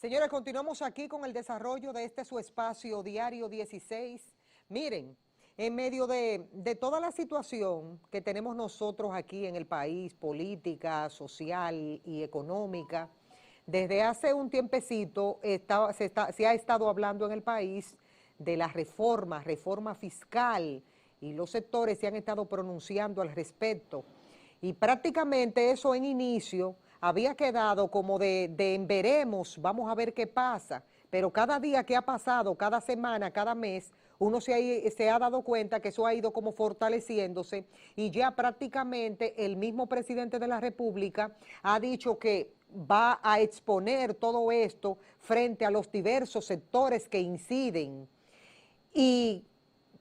Señores, continuamos aquí con el desarrollo de su espacio Diario 16. Miren, en medio de toda la situación que tenemos nosotros aquí en el país, política, social y económica, desde hace un tiempecito se ha estado hablando en el país de la reforma fiscal, y los sectores se han estado pronunciando al respecto. Y prácticamente eso en inicio había quedado como de en veremos, vamos a ver qué pasa, pero cada día que ha pasado, cada semana, cada mes, uno se ha dado cuenta que eso ha ido como fortaleciéndose, y ya prácticamente el mismo presidente de la República ha dicho que va a exponer todo esto frente a los diversos sectores que inciden. Y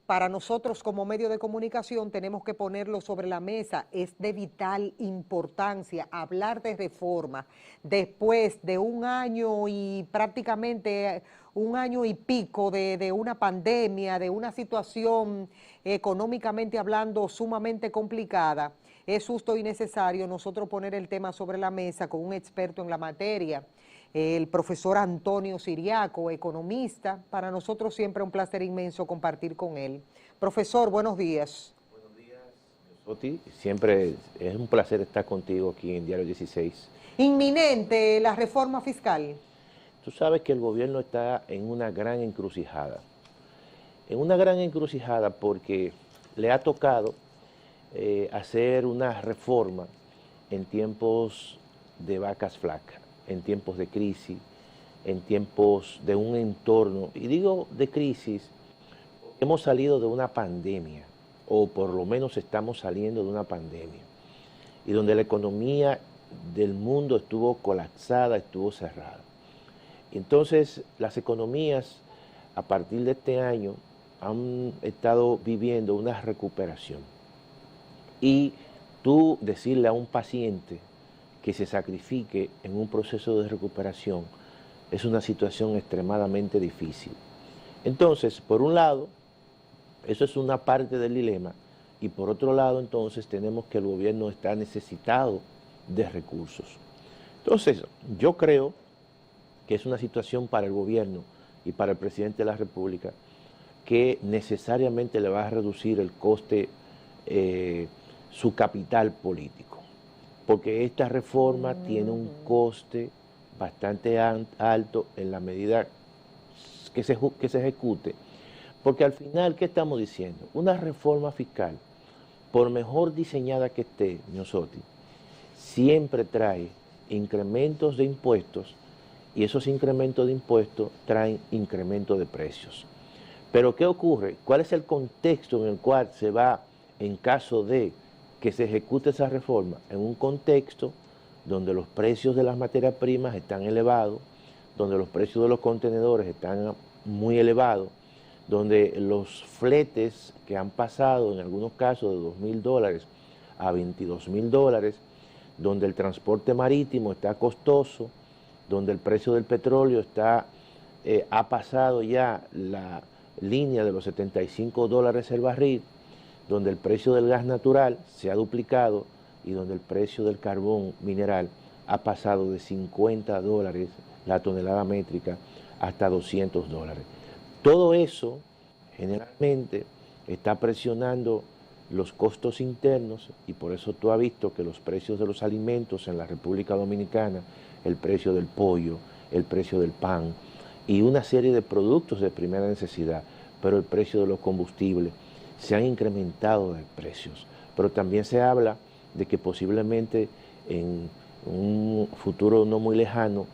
para nosotros como medio de comunicación tenemos que ponerlo sobre la mesa. Es de vital importancia hablar de reforma después de un año y prácticamente un año y pico de una pandemia, de una situación económicamente hablando sumamente complicada. Es justo y necesario nosotros poner el tema sobre la mesa con un experto en la materia, el profesor Antonio Siriaco, economista. Para nosotros siempre un placer inmenso compartir con él. Profesor, buenos días. Buenos días, Soti. Siempre es un placer estar contigo aquí en Diario 16. Inminente la reforma fiscal. Tú sabes que el gobierno está en una gran encrucijada. En una gran encrucijada porque le ha tocado hacer una reforma en tiempos de vacas flacas, en tiempos de crisis, en tiempos de un entorno, y digo de crisis, hemos salido de una pandemia, o por lo menos estamos saliendo de una pandemia, y donde la economía del mundo estuvo colapsada, estuvo cerrada. Entonces, las economías a partir de este año han estado viviendo una recuperación. Y tú decirle a un paciente que se sacrifique en un proceso de recuperación es una situación extremadamente difícil. Entonces, por un lado, eso es una parte del dilema, y por otro lado, entonces, tenemos que el gobierno está necesitado de recursos. Entonces, yo creo que es una situación para el gobierno y para el presidente de la República que necesariamente le va a reducir el coste, su capital político, porque esta reforma tiene un coste bastante alto en la medida que se ejecute, porque al final, ¿qué estamos diciendo? Una reforma fiscal, por mejor diseñada que esté, nosotros, siempre trae incrementos de impuestos, y esos incrementos de impuestos traen incremento de precios. Pero ¿qué ocurre? ¿Cuál es el contexto en el cual se va en caso de que se ejecute esa reforma? En un contexto donde los precios de las materias primas están elevados, donde los precios de los contenedores están muy elevados, donde los fletes que han pasado en algunos casos de $2.000 a $22.000, donde el transporte marítimo está costoso, donde el precio del petróleo ha pasado ya la línea de los $75 el barril, donde el precio del gas natural se ha duplicado y donde el precio del carbón mineral ha pasado de $50 la tonelada métrica hasta $200. Todo eso generalmente está presionando los costos internos, y por eso tú has visto que los precios de los alimentos en la República Dominicana, el precio del pollo, el precio del pan y una serie de productos de primera necesidad, pero el precio de los combustibles se han incrementado de precios. Pero también se habla de que posiblemente en un futuro no muy lejano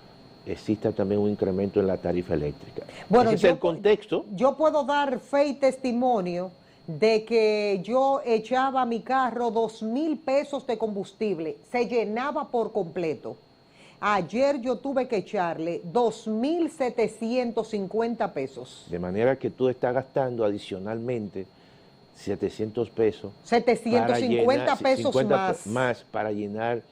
exista también un incremento en la tarifa eléctrica. Bueno, ese es el contexto. Yo puedo dar fe y testimonio de que yo echaba a mi carro 2.000 pesos de combustible, se llenaba por completo. Ayer yo tuve que echarle 2.750 pesos. De manera que tú estás gastando adicionalmente 700 pesos. 750 pesos más para llenar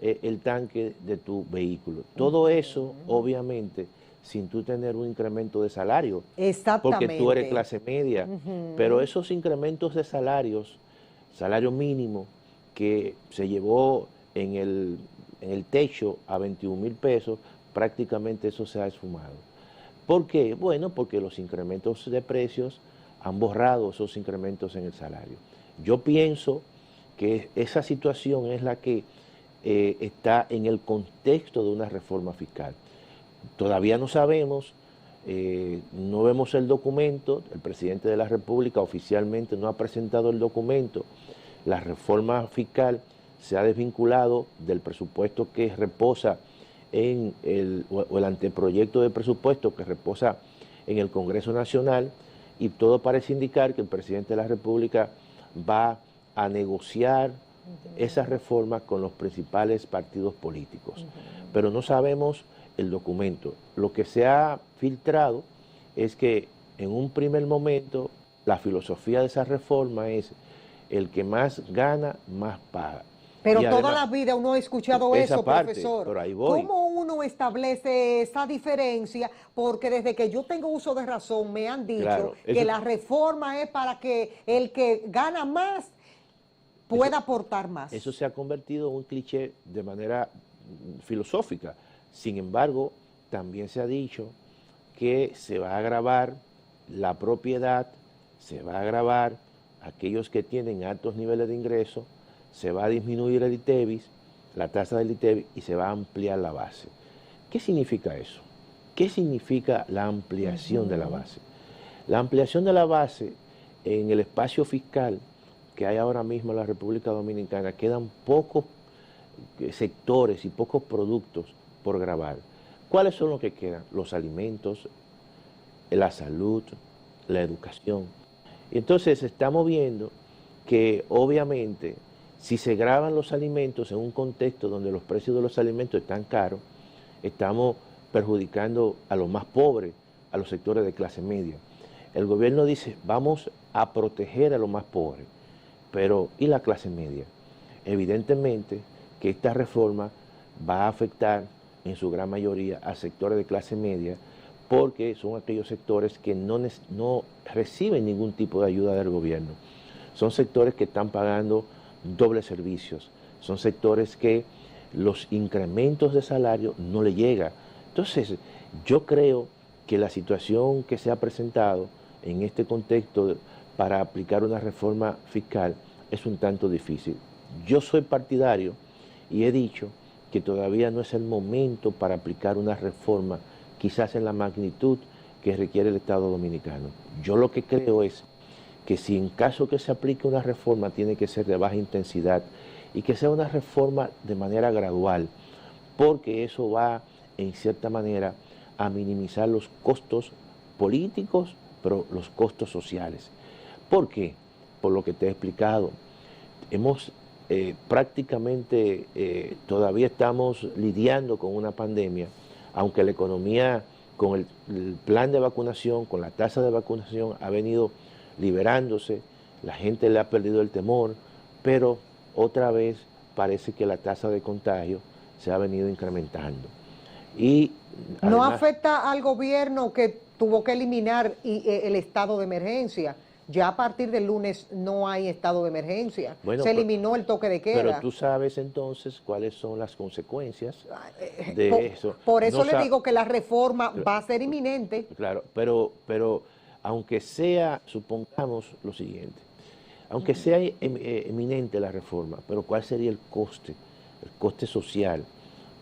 el tanque de tu vehículo. Todo eso, obviamente, sin tú tener un incremento de salario. Exactamente. Porque tú eres clase media. Pero esos incrementos de salarios, salario mínimo, que se llevó en el techo a 21.000 pesos, prácticamente eso se ha esfumado. ¿Por qué? Bueno, porque los incrementos de precios han borrado esos incrementos en el salario. Yo pienso que esa situación es la que está en el contexto de una reforma fiscal. Todavía no sabemos, no vemos el documento, el presidente de la República oficialmente no ha presentado el documento. La reforma fiscal se ha desvinculado del presupuesto que reposa en el anteproyecto de presupuesto que reposa en el Congreso Nacional, y todo parece indicar que el presidente de la República va a negociar esa reforma con los principales partidos políticos. Pero no sabemos el documento. Lo que se ha filtrado es que en un primer momento la filosofía de esa reforma es el que más gana, más paga. Pero toda la vida uno ha escuchado eso, parte, profesor. pero ahí voy. ¿Cómo uno establece esa diferencia? Porque desde que yo tengo uso de razón me han dicho que la reforma es para que el que gana más pueda aportar más. Eso se ha convertido en un cliché de manera filosófica. Sin embargo, también se ha dicho que se va a gravar la propiedad, se va a gravar aquellos que tienen altos niveles de ingreso, se va a disminuir el ITEVIS, la tasa del ITEVIS, y se va a ampliar la base. ¿Qué significa eso? ¿Qué significa la ampliación de la base? La ampliación de la base en el espacio fiscal que hay ahora mismo en la República Dominicana, quedan pocos sectores y pocos productos por gravar. ¿Cuáles son los que quedan? Los alimentos, la salud, la educación. Y entonces estamos viendo que obviamente si se graban los alimentos en un contexto donde los precios de los alimentos están caros, estamos perjudicando a los más pobres, a los sectores de clase media. El gobierno dice, vamos a proteger a los más pobres, pero ¿y la clase media? Evidentemente que esta reforma va a afectar en su gran mayoría a sectores de clase media, porque son aquellos sectores que no reciben ningún tipo de ayuda del gobierno. Son sectores que están pagando dobles servicios, son sectores que los incrementos de salario no le llegan. Entonces, yo creo que la situación que se ha presentado en este contexto para aplicar una reforma fiscal es un tanto difícil. Yo soy partidario y he dicho que todavía no es el momento para aplicar una reforma quizás en la magnitud que requiere el Estado Dominicano. Yo lo que creo es que si en caso que se aplique una reforma tiene que ser de baja intensidad y que sea una reforma de manera gradual, porque eso va en cierta manera a minimizar los costos políticos, pero los costos sociales. ¿Por qué? Por lo que te he explicado. Hemos prácticamente todavía estamos lidiando con una pandemia, aunque la economía con el plan de vacunación, con la tasa de vacunación ha venido liberándose, la gente le ha perdido el temor, pero otra vez parece que la tasa de contagio se ha venido incrementando. Y ¿no afecta al gobierno que tuvo que eliminar el estado de emergencia? Ya a partir del lunes no hay estado de emergencia. Bueno, se eliminó el toque de queda. Pero tú sabes entonces cuáles son las consecuencias de eso. Por eso le digo que la reforma va a ser inminente. Claro, pero aunque sea, supongamos lo siguiente, aunque sea eminente la reforma, pero ¿cuál sería el coste social,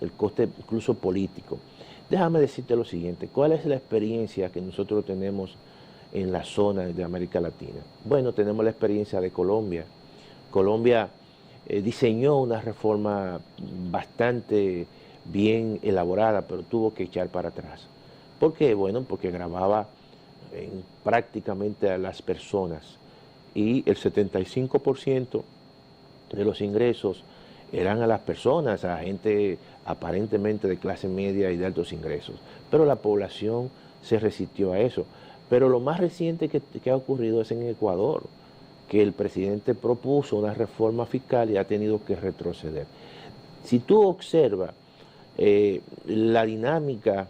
el coste incluso político? Déjame decirte lo siguiente, ¿cuál es la experiencia que nosotros tenemos en la zona de América Latina? Bueno, tenemos la experiencia de Colombia. Colombia diseñó una reforma bastante bien elaborada, pero tuvo que echar para atrás. ¿Por qué? Bueno, porque gravaba prácticamente a las personas y el 75% de los ingresos eran a las personas, a gente aparentemente de clase media y de altos ingresos. Pero la población se resistió a eso. Pero lo más reciente que ha ocurrido es en Ecuador, que el presidente propuso una reforma fiscal y ha tenido que retroceder. Si tú observas la dinámica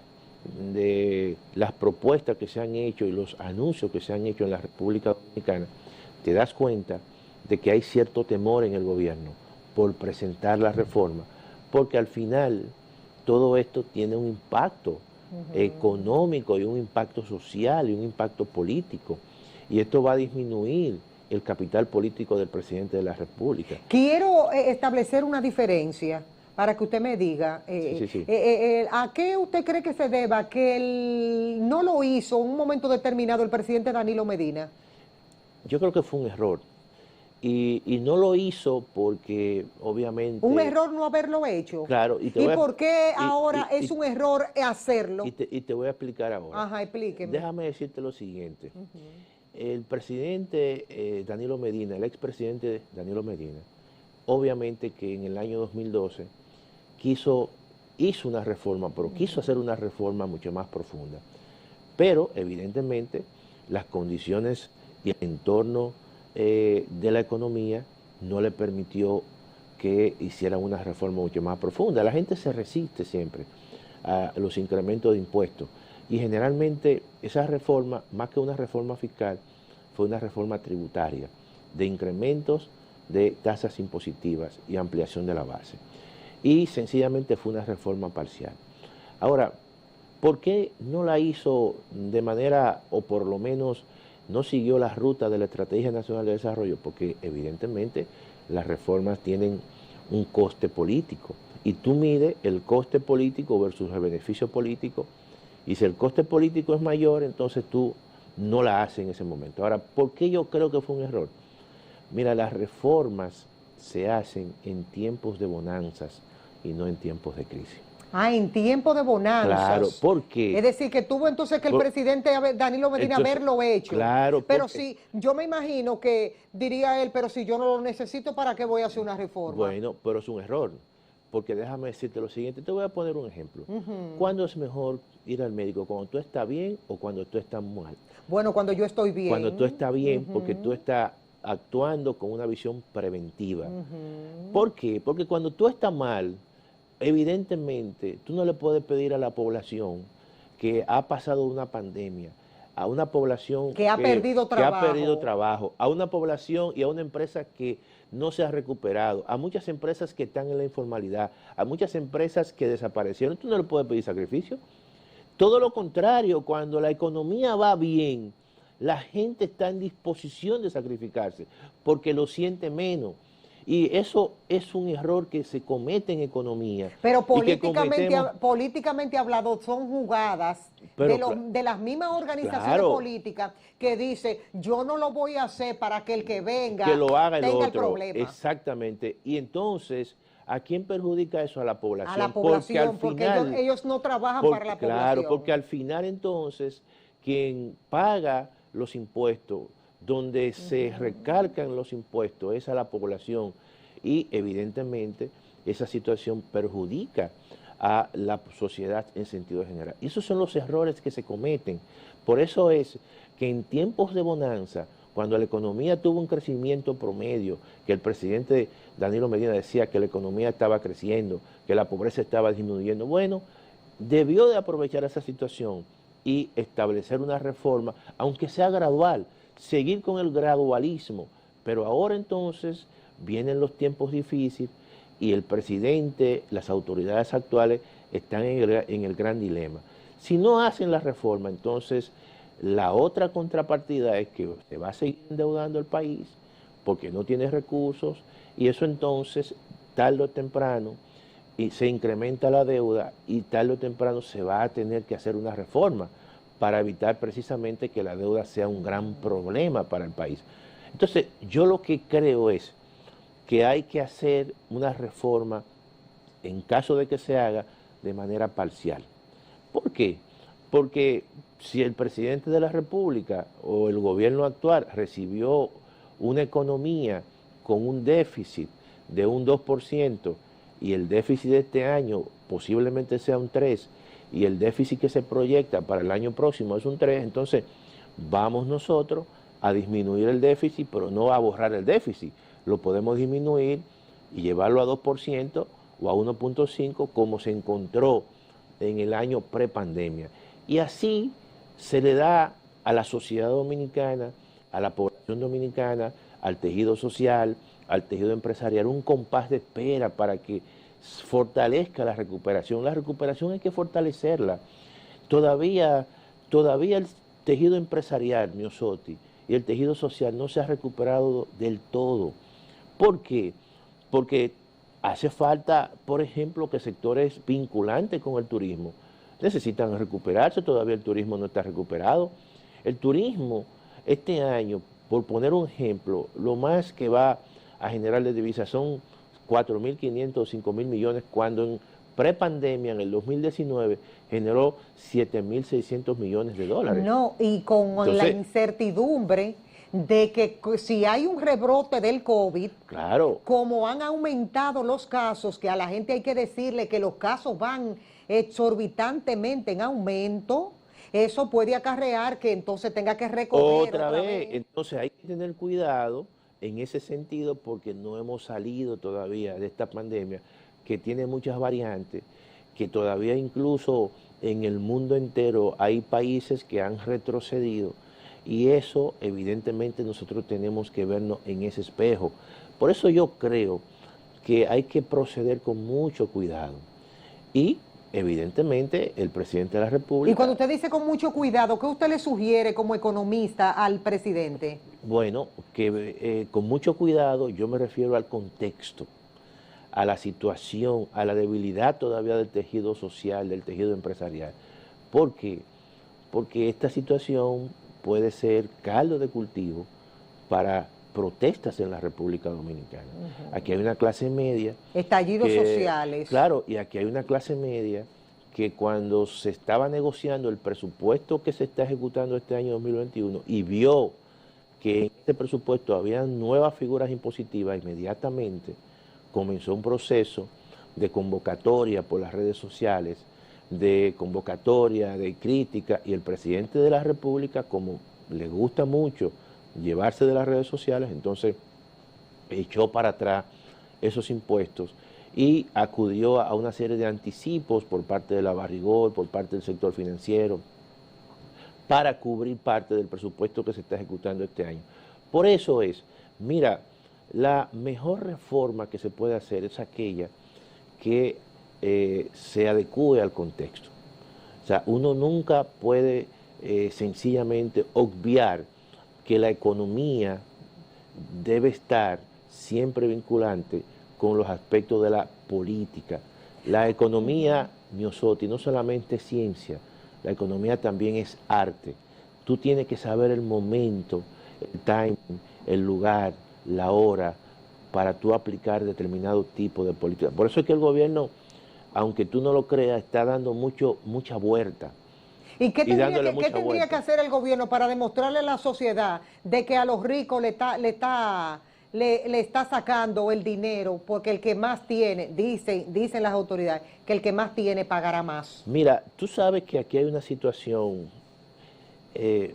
de las propuestas que se han hecho y los anuncios que se han hecho en la República Dominicana, te das cuenta de que hay cierto temor en el gobierno por presentar la reforma, porque al final todo esto tiene un impacto económico y un impacto social y un impacto político. Y esto va a disminuir el capital político del presidente de la República. Quiero establecer una diferencia para que usted me diga, ¿a qué usted cree que se deba que él no lo hizo en un momento determinado el presidente Danilo Medina? Yo creo que fue un error. Y no lo hizo porque, obviamente... ¿Un error no haberlo hecho? Claro. ¿Y por qué ahora es un error hacerlo? Y te voy a explicar ahora. Ajá, explíqueme. Déjame decirte lo siguiente. El presidente Danilo Medina, el expresidente Danilo Medina, obviamente que en el año 2012 hizo una reforma, pero quiso hacer una reforma mucho más profunda. Pero, evidentemente, las condiciones y el entorno de la economía no le permitió que hiciera una reforma mucho más profunda. La gente se resiste siempre a los incrementos de impuestos y generalmente esa reforma, más que una reforma fiscal, fue una reforma tributaria de incrementos de tasas impositivas y ampliación de la base. Y sencillamente fue una reforma parcial. Ahora, ¿por qué no la hizo de manera, o por lo menos no siguió la ruta de la Estrategia Nacional de Desarrollo? Porque evidentemente las reformas tienen un coste político y tú mides el coste político versus el beneficio político, y si el coste político es mayor, entonces tú no la haces en ese momento. Ahora, ¿por qué yo creo que fue un error? Mira, las reformas se hacen en tiempos de bonanzas y no en tiempos de crisis. Ah, en tiempo de bonanzas. Claro, ¿por qué? Es decir, que tuvo entonces que el presidente Danilo Medina haberlo hecho. Claro. Pero sí, yo me imagino que diría él, pero si yo no lo necesito, ¿para qué voy a hacer una reforma? Bueno, pero es un error. Porque déjame decirte lo siguiente, te voy a poner un ejemplo. ¿Cuándo es mejor ir al médico? ¿Cuando tú estás bien o cuando tú estás mal? Bueno, cuando yo estoy bien. Cuando tú estás bien, porque tú estás actuando con una visión preventiva. ¿Por qué? Porque cuando tú estás mal, evidentemente, tú no le puedes pedir a la población que ha pasado una pandemia, a una población que ha perdido trabajo, a una población y a una empresa que no se ha recuperado, a muchas empresas que están en la informalidad, a muchas empresas que desaparecieron. Tú no le puedes pedir sacrificio. Todo lo contrario, cuando la economía va bien, la gente está en disposición de sacrificarse porque lo siente menos. Y eso es un error que se comete en economía. Pero políticamente hablado son jugadas de las mismas organizaciones políticas que dice, yo no lo voy a hacer para que el que venga que lo haga tenga el otro. Problema. Exactamente. Y entonces, ¿a quién perjudica eso? A la población. A la población, porque ellos no trabajan para la población. Claro, porque al final entonces, quien paga los impuestos, donde se recalcan los impuestos, es a la población, y evidentemente esa situación perjudica a la sociedad en sentido general. Y esos son los errores que se cometen. Por eso es que en tiempos de bonanza, cuando la economía tuvo un crecimiento promedio, que el presidente Danilo Medina decía que la economía estaba creciendo, que la pobreza estaba disminuyendo, bueno, debió de aprovechar esa situación y establecer una reforma, aunque sea gradual, seguir con el gradualismo. Pero ahora entonces vienen los tiempos difíciles y el presidente, las autoridades actuales están en el gran dilema. Si no hacen la reforma, entonces la otra contrapartida es que se va a seguir endeudando el país porque no tiene recursos, y eso entonces, tarde o temprano, y se incrementa la deuda y tarde o temprano se va a tener que hacer una reforma para evitar precisamente que la deuda sea un gran problema para el país. Entonces, yo lo que creo es que hay que hacer una reforma, en caso de que se haga, de manera parcial. ¿Por qué? Porque si el presidente de la República o el gobierno actual recibió una economía con un déficit de un 2%, y el déficit de este año posiblemente sea un 3%, y el déficit que se proyecta para el año próximo es un 3%, entonces vamos nosotros a disminuir el déficit, pero no a borrar el déficit. Lo podemos disminuir y llevarlo a 2% o a 1.5%, como se encontró en el año prepandemia. Y así se le da a la sociedad dominicana, a la población dominicana, al tejido social, al tejido empresarial, un compás de espera para que fortalezca la recuperación. La recuperación hay que fortalecerla. Todavía, todavía el tejido empresarial, Miosotti, y el tejido social no se ha recuperado del todo. ¿Por qué? Porque hace falta, por ejemplo, que sectores vinculantes con el turismo necesitan recuperarse, todavía el turismo no está recuperado. El turismo este año, por poner un ejemplo, lo más que va a generar de divisas son 4.500 o 5.000 millones, cuando en prepandemia, en el 2019, generó 7.600 millones de dólares. No, y con la Entonces, incertidumbre de que si hay un rebrote del COVID, claro, como han aumentado los casos, que a la gente hay que decirle que los casos van exorbitantemente en aumento, eso puede acarrear que entonces tenga que recoger otra otra vez. vez. Entonces hay que tener cuidado en ese sentido porque no hemos salido todavía de esta pandemia que tiene muchas variantes, que todavía incluso en el mundo entero hay países que han retrocedido y eso evidentemente nosotros tenemos que vernos en ese espejo. Por eso yo creo que hay que proceder con mucho cuidado y evidentemente el presidente de la República... Y cuando usted dice con mucho cuidado, ¿qué usted le sugiere como economista al presidente? Bueno, que con mucho cuidado yo me refiero al contexto, a la situación, a la debilidad todavía del tejido social, del tejido empresarial. ¿Por qué? Porque esta situación puede ser caldo de cultivo para protestas en la República Dominicana. Aquí hay una clase media... Estallidos sociales. Claro, y aquí hay una clase media que cuando se estaba negociando el presupuesto que se está ejecutando este año 2021 y vio que en este presupuesto había nuevas figuras impositivas, inmediatamente comenzó un proceso de convocatoria por las redes sociales, de convocatoria, de crítica, y el presidente de la República, como le gusta mucho llevarse de las redes sociales, entonces echó para atrás esos impuestos y acudió a una serie de anticipos por parte de la Barrigol, por parte del sector financiero, para cubrir parte del presupuesto que se está ejecutando este año. Por eso es, mira, la mejor reforma que se puede hacer es aquella que se adecue al contexto. O sea, uno nunca puede sencillamente obviar que la economía debe estar siempre vinculante con los aspectos de la política. La economía, Miosotti, no solamente es ciencia, la economía también es arte. Tú tienes que saber el momento, el timing, el lugar, la hora, para tú aplicar determinado tipo de política. Por eso es que el gobierno, aunque tú no lo creas, está dando mucha vuelta. ¿Y qué tendría que hacer el gobierno para demostrarle a la sociedad de que a los ricos le está sacando el dinero? Porque el que más tiene, dicen las autoridades, que el que más tiene pagará más. Mira, tú sabes que aquí hay una situación,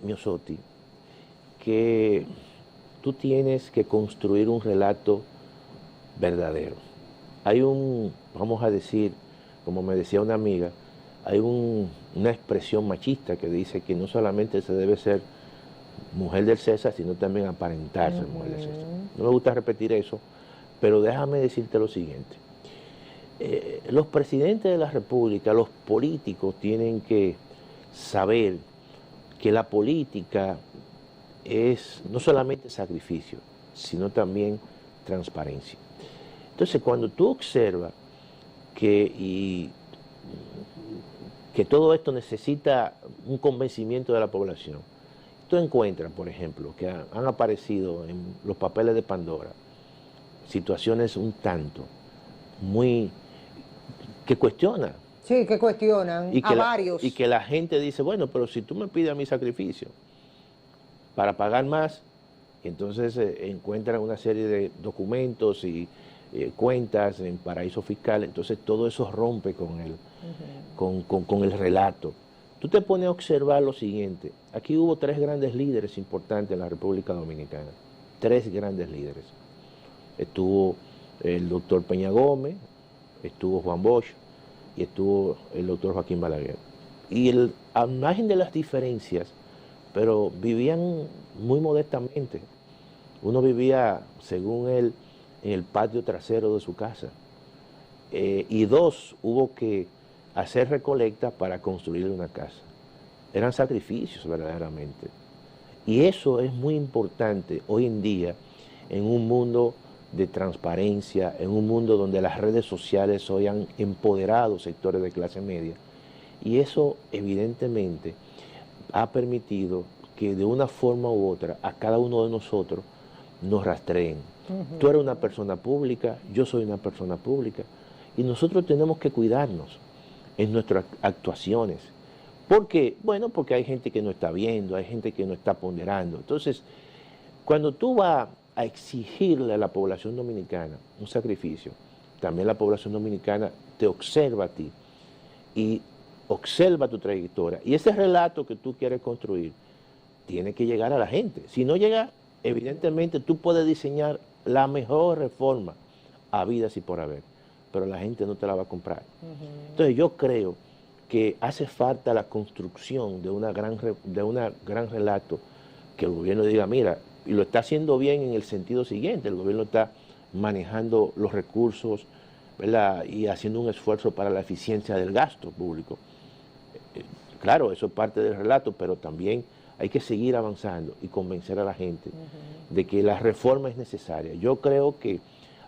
Miosotti, que tú tienes que construir un relato verdadero. Hay vamos a decir, como me decía una amiga, hay una expresión machista que dice que no solamente se debe ser mujer del César, sino también aparentarse mujer del César. No me gusta repetir eso, pero déjame decirte lo siguiente. Los presidentes de la República, los políticos, tienen que saber que la política es no solamente sacrificio, sino también transparencia. Entonces, cuando tú observas que todo esto necesita un convencimiento de la población, tú encuentras, por ejemplo, que han aparecido en los papeles de Pandora situaciones un tanto que cuestionan. Sí, que cuestionan a varios. Y que la gente dice, bueno, pero si tú me pides a mi sacrificio para pagar más, entonces encuentran una serie de documentos y cuentas en paraísos fiscales, entonces todo eso rompe con el relato. Tú te pones a observar lo siguiente, aquí hubo 3 grandes líderes importantes en la República Dominicana, 3 grandes líderes. Estuvo el doctor Peña Gómez, estuvo Juan Bosch y estuvo el doctor Joaquín Balaguer. Y a margen de las diferencias, pero vivían muy modestamente. Uno vivía, según él, en el patio trasero de su casa. y 2, hubo que hacer recolecta para construir una casa. Eran sacrificios verdaderamente. Y eso es muy importante hoy en día en un mundo de transparencia, en un mundo donde las redes sociales hoy han empoderado sectores de clase media. Y eso evidentemente ha permitido que de una forma u otra a cada uno de nosotros nos rastreen. Tú eres una persona pública, yo soy una persona pública, y nosotros tenemos que cuidarnos en nuestras actuaciones. ¿Por qué? Bueno, porque hay gente que no está viendo, hay gente que no está ponderando. Entonces, cuando tú vas a exigirle a la población dominicana un sacrificio, también la población dominicana te observa a ti y observa tu trayectoria. Y ese relato que tú quieres construir tiene que llegar a la gente. Si no llega, evidentemente tú puedes diseñar la mejor reforma habidas y por haber, pero la gente no te la va a comprar. Entonces yo creo que hace falta la construcción de una gran relato, que el gobierno diga, mira, y lo está haciendo bien en el sentido siguiente, el gobierno está manejando los recursos, ¿verdad?, y haciendo un esfuerzo para la eficiencia del gasto público. Claro, eso es parte del relato, pero también hay que seguir avanzando y convencer a la gente de que la reforma es necesaria. Yo creo que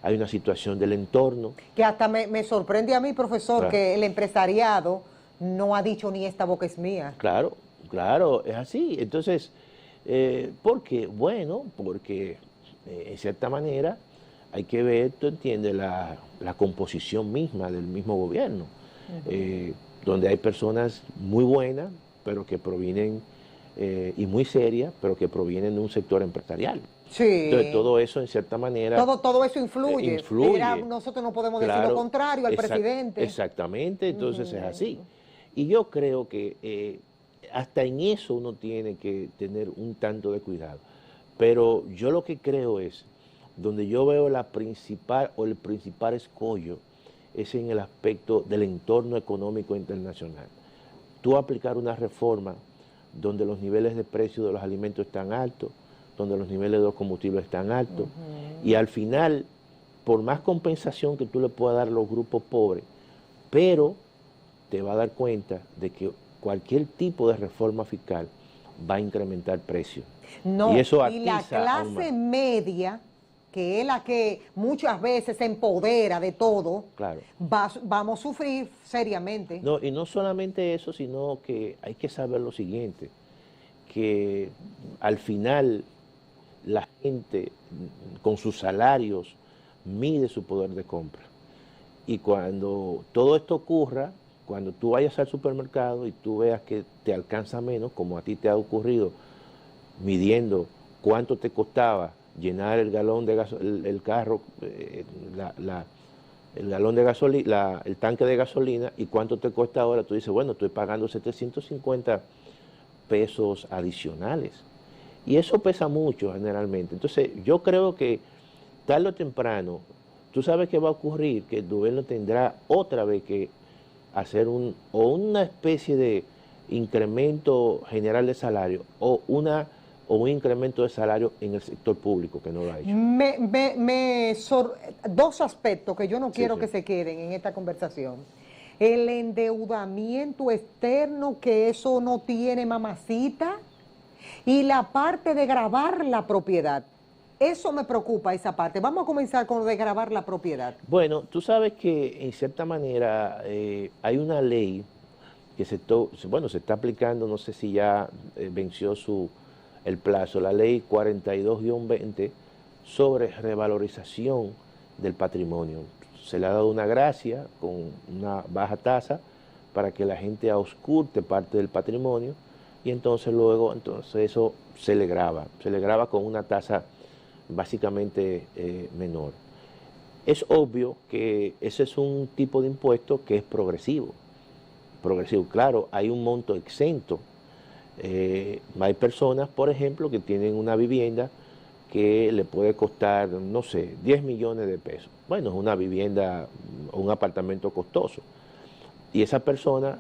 hay una situación del entorno. Que hasta me sorprende a mí, profesor, claro, que el empresariado no ha dicho ni esta boca es mía. Claro, claro, es así. Entonces, ¿por qué? Bueno, porque en cierta manera hay que ver, tú entiendes, la composición misma del mismo gobierno, donde hay personas muy buenas, pero que provienen, y muy serias, pero que provienen de un sector empresarial. Sí. Entonces todo eso en cierta manera... Todo eso influye. Nosotros no podemos decir lo contrario al presidente. Exactamente, entonces es así. Y yo creo que hasta en eso uno tiene que tener un tanto de cuidado. Pero yo lo que creo es, donde yo veo el principal escollo, es en el aspecto del entorno económico internacional. Tú aplicar una reforma donde los niveles de precio de los alimentos están altos, donde los niveles de los combustibles están altos, y al final, por más compensación que tú le puedas dar a los grupos pobres, pero te va a dar cuenta de que cualquier tipo de reforma fiscal va a incrementar precios. No, y la clase media, que es la que muchas veces se empodera de todo, claro, vamos a sufrir seriamente. No, y no solamente eso, sino que hay que saber lo siguiente, que al final la gente con sus salarios mide su poder de compra. Y cuando todo esto ocurra, cuando tú vayas al supermercado y tú veas que te alcanza menos, como a ti te ha ocurrido, midiendo cuánto te costaba llenar el galón de el carro, el galón de gasolina, el tanque de gasolina, y cuánto te cuesta ahora, tú dices, bueno, estoy pagando 750 pesos adicionales. Y eso pesa mucho generalmente. Entonces, yo creo que tarde o temprano, tú sabes qué va a ocurrir, que el gobierno tendrá otra vez que hacer una especie de incremento general de salario o un incremento de salario en el sector público, que no lo ha hecho. Dos aspectos que yo no quiero que se queden en esta conversación. El endeudamiento externo, que eso no tiene mamacita, y la parte de gravar la propiedad. Eso me preocupa, esa parte. Vamos a comenzar con lo de gravar la propiedad. Bueno, tú sabes que en cierta manera hay una ley que se está aplicando, no sé si ya venció el plazo, la ley 42-20 sobre revalorización del patrimonio. Se le ha dado una gracia con una baja tasa para que la gente ausculte parte del patrimonio, y entonces luego eso se le grava con una tasa básicamente menor. Es obvio que ese es un tipo de impuesto que es progresivo. Claro, hay un monto exento. Hay personas, por ejemplo, que tienen una vivienda que le puede costar, no sé, 10 millones de pesos. Bueno, es una vivienda o un apartamento costoso. Y esa persona,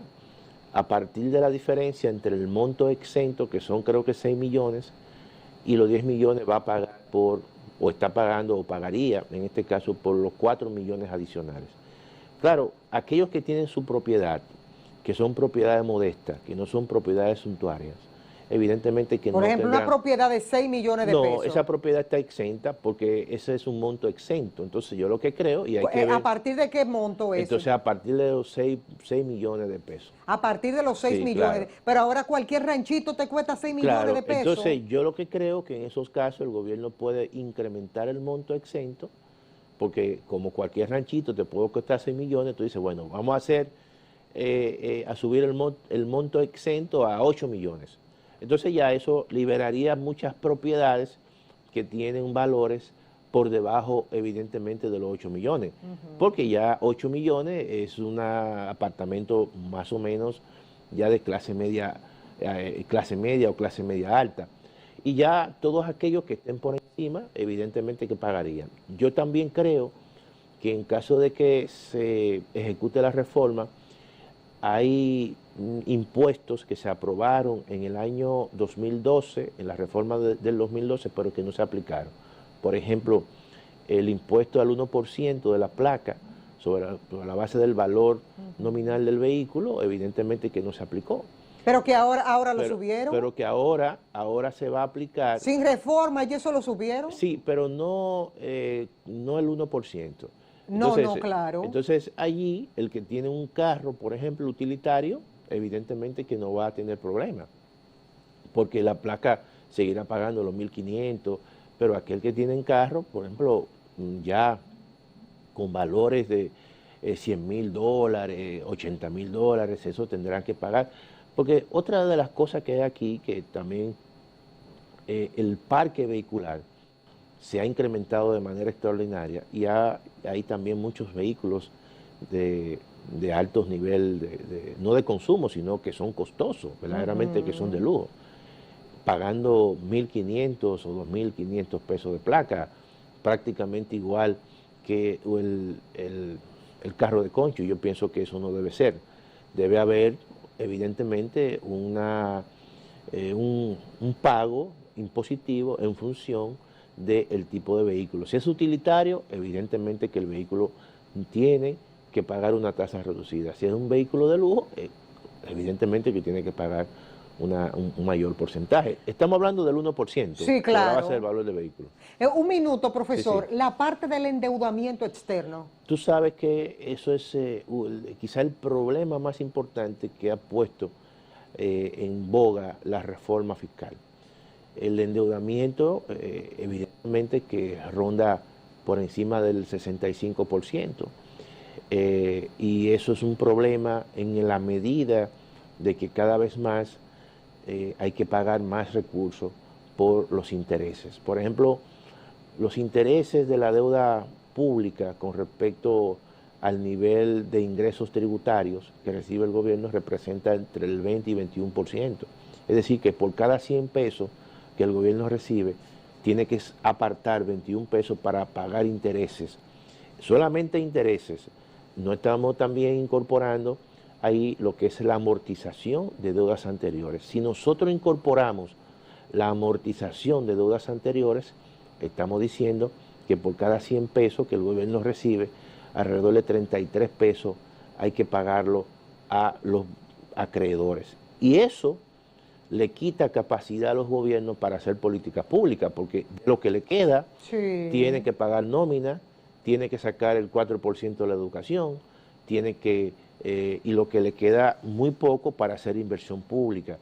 a partir de la diferencia entre el monto exento, que son creo que 6 millones, y los 10 millones va a pagar o está pagando o pagaría, en este caso, por los 4 millones adicionales. Claro, aquellos que tienen su propiedad, que son propiedades modestas, que no son propiedades suntuarias, evidentemente que Por no ejemplo, tendrán... una propiedad de 6 millones de No, pesos. esa propiedad está exenta porque ese es un monto exento. Entonces yo lo que creo, y hay que ¿A ver, partir de qué monto eso? entonces a partir de los 6 millones de pesos. A partir de los 6 Sí, millones. claro. Pero ahora cualquier ranchito te cuesta 6 millones Claro, de pesos. entonces yo lo que creo que en esos casos el gobierno puede incrementar el monto exento, porque como cualquier ranchito te puede costar 6 millones, tú dices, bueno, vamos a hacer, a subir el monto exento a 8 millones. Entonces ya eso liberaría muchas propiedades que tienen valores por debajo, evidentemente, de los 8 millones. Porque ya 8 millones es un apartamento más o menos ya de clase media o clase media alta. Y ya todos aquellos que estén por encima, evidentemente que pagarían. Yo también creo que en caso de que se ejecute la reforma, hay impuestos que se aprobaron en el año 2012, en la reforma del 2012, pero que no se aplicaron. Por ejemplo, el impuesto al 1% de la placa sobre la base del valor nominal del vehículo, evidentemente que no se aplicó. Pero que ahora lo subieron. Pero que ahora se va a aplicar. Sin reforma, ¿y eso lo subieron? Sí, pero no el 1%. No, Entonces, no, claro. Entonces allí el que tiene un carro, por ejemplo, utilitario, evidentemente que no va a tener problema, porque la placa seguirá pagando los 1.500, pero aquel que tiene un carro, por ejemplo, ya con valores de $100.000, $80.000, eso tendrán que pagar. Porque otra de las cosas que hay aquí, que también el parque vehicular se ha incrementado de manera extraordinaria y hay también muchos vehículos de altos niveles, no de consumo, sino que son costosos, verdaderamente que son de lujo, pagando 1.500 o 2.500 pesos de placa, prácticamente igual que el carro de concho. Yo pienso que eso no debe ser. Debe haber, evidentemente, un pago impositivo en función del tipo de vehículo. Si es utilitario, evidentemente que el vehículo tiene que pagar una tasa reducida. Si es un vehículo de lujo, evidentemente que tiene que pagar un mayor porcentaje. Estamos hablando del 1%, sí, claro, de la base del valor del vehículo. Un minuto, profesor. Sí. La parte del endeudamiento externo. Tú sabes que eso es quizá el problema más importante que ha puesto en boga la reforma fiscal. El endeudamiento, evidentemente que ronda por encima del 65%, y eso es un problema en la medida de que cada vez más hay que pagar más recursos por los intereses. Por ejemplo, los intereses de la deuda pública con respecto al nivel de ingresos tributarios que recibe el gobierno representa entre el 20 y 21%. Es decir, que por cada 100 pesos que el gobierno recibe, tiene que apartar 21 pesos para pagar intereses. Solamente intereses. No estamos también incorporando ahí lo que es la amortización de deudas anteriores. Si nosotros incorporamos la amortización de deudas anteriores, estamos diciendo que por cada 100 pesos que el gobierno recibe, alrededor de 33 pesos hay que pagarlo a los acreedores. Y eso le quita capacidad a los gobiernos para hacer políticas públicas, porque lo que le queda, tiene que pagar nómina, tiene que sacar el 4% de la educación, tiene que, y lo que le queda muy poco para hacer inversión pública,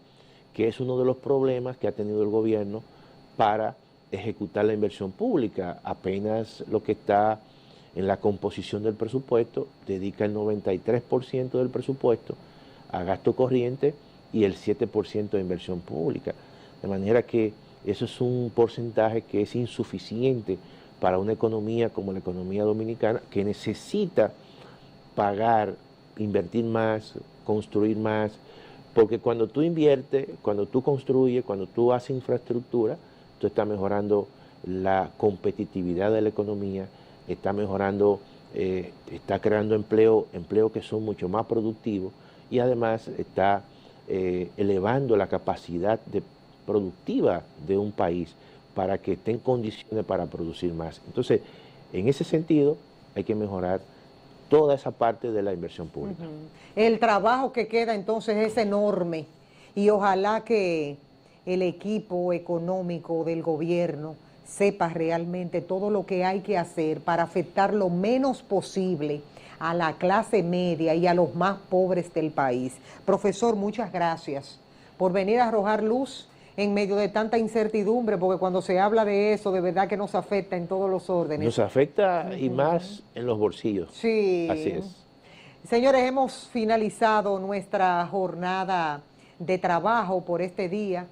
que es uno de los problemas que ha tenido el gobierno para ejecutar la inversión pública. Apenas lo que está en la composición del presupuesto dedica el 93% del presupuesto a gasto corriente y el 7% de inversión pública. De manera que eso es un porcentaje que es insuficiente para una economía como la economía dominicana, que necesita pagar, invertir más, construir más, porque cuando tú inviertes, cuando tú construyes, cuando tú haces infraestructura, tú estás mejorando la competitividad de la economía, está mejorando, está creando empleo que son mucho más productivos y además está elevando la capacidad productiva de un país para que esté en condiciones para producir más. Entonces, en ese sentido, hay que mejorar toda esa parte de la inversión pública. El trabajo que queda entonces es enorme y ojalá que el equipo económico del gobierno sepa realmente todo lo que hay que hacer para afectar lo menos posible a la clase media y a los más pobres del país. Profesor, muchas gracias por venir a arrojar luz en medio de tanta incertidumbre, porque cuando se habla de eso, de verdad que nos afecta en todos los órdenes. Nos afecta y más en los bolsillos. Sí. Así es. Señores, hemos finalizado nuestra jornada de trabajo por este día.